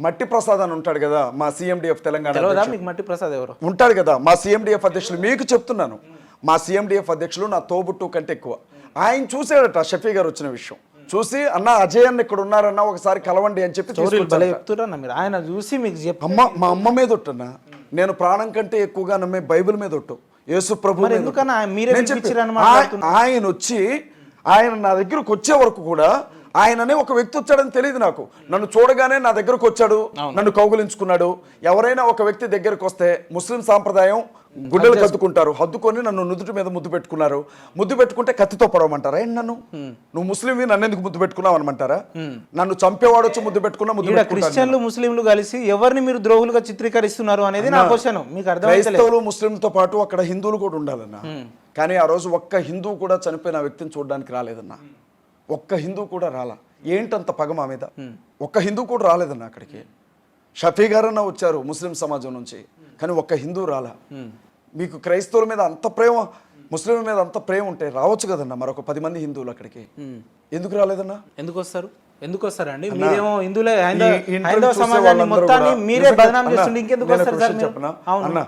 మట్టి ప్రసాద్ అని ఉంటాడు కదా మా సిఎండిఎఫ్ తెలంగాణ తెలియదా అధ్యక్షుడు. మీకు మట్టి ప్రసాద్ ఎవరు? ఉంటాడు కదా మా సిఎండిఎఫ్ అధ్యక్షులు, మీకు చెప్తున్నాను, మా సిఎండిఎఫ్ అధ్యక్షులు నా తోబుట్టు కంటే ఎక్కువ. ఆయన చూసాడట షఫీ గారు వచ్చిన విషయం చూసి, అన్న అజయ్ అన్న ఇక్కడ ఉన్నారన్న ఒకసారి కలవండి అని చెప్పి తీసుకొచ్చాడట. చెప్తున్నా మీరు, ఆయన చూసి మీకు మా అమ్మ మీద ఒట్టన్నా, నేను ప్రాణం కంటే ఎక్కువగా నమ్మే బైబిల్ మీద ఒట్టు, యేసు ప్రభు మీద ఒట్టు. ఎందుకన్నా మీరే నేను చెప్పి, పిలిచిరని మాట్లాడుతున్నారు. ఆయన వచ్చి ఆయన నా దగ్గరకు వచ్చే వరకు కూడా ఆయననే ఒక వ్యక్తి వచ్చాడని తెలియదు నాకు. నన్ను చూడగానే నా దగ్గరకు వచ్చాడు, నన్ను కౌగులించుకున్నాడు. ఎవరైనా ఒక వ్యక్తి దగ్గరకు వస్తే ముస్లిం సాంప్రదాయం గుడ్డలు కద్దుకుంటారు, హద్దుకొని నన్ను నుదుటి మీద ముద్దు పెట్టుకున్నారు. ముద్దు పెట్టుకుంటే కత్తితో పొడవమంటారా? నన్ను నువ్వు ముస్లింవి నన్ను ఎందుకు ముద్దు పెట్టుకున్నావు అనమంటారా? నన్ను చంపేవాడు వచ్చి ముద్దు పెట్టుకున్నా ముద్దు పెట్టుకుంటారు. క్రిస్టియన్లు ముస్లింలు కలిసి ఎవరిని మీరు ద్రోహులుగా చిత్రీకరిస్తున్నారు అనేది నా క్వశ్చన్. మీకు అర్థం క్రైస్తవులు ముస్లింతో పాటు అక్కడ హిందువులు కూడా ఉండాలన్నా. కానీ ఆ రోజు ఒక్క హిందువు కూడా చనిపోయిన వ్యక్తిని చూడడానికి రాలేదన్నా. ఒక్క హిందువు కూడా రాలా. ఏంటంత పగ మా మీద? ఒక్క హిందువు కూడా రాలేదన్నా అక్కడికి. షఫీ గారన్నా వచ్చారు ముస్లిం సమాజం నుంచి, కానీ ఒక్క హిందువు రాలా. మీకు క్రైస్తవుల మీద అంత ప్రేమ, ముస్లింల మీద అంత ప్రేమ ఉంటే రావచ్చు కదన్నా మరొక 10 మంది హిందువులు అక్కడికి. ఎందుకు రాలేదన్నా? ఎందుకు వస్తారండి? మీరేమో హిందువులే, హైందవ సమాజాన్ని మొత్తాన్ని మీరే బదనాం చేస్తుండే, ఇంకెందుకు వస్తారు సార్? చెప్పనా అన్న,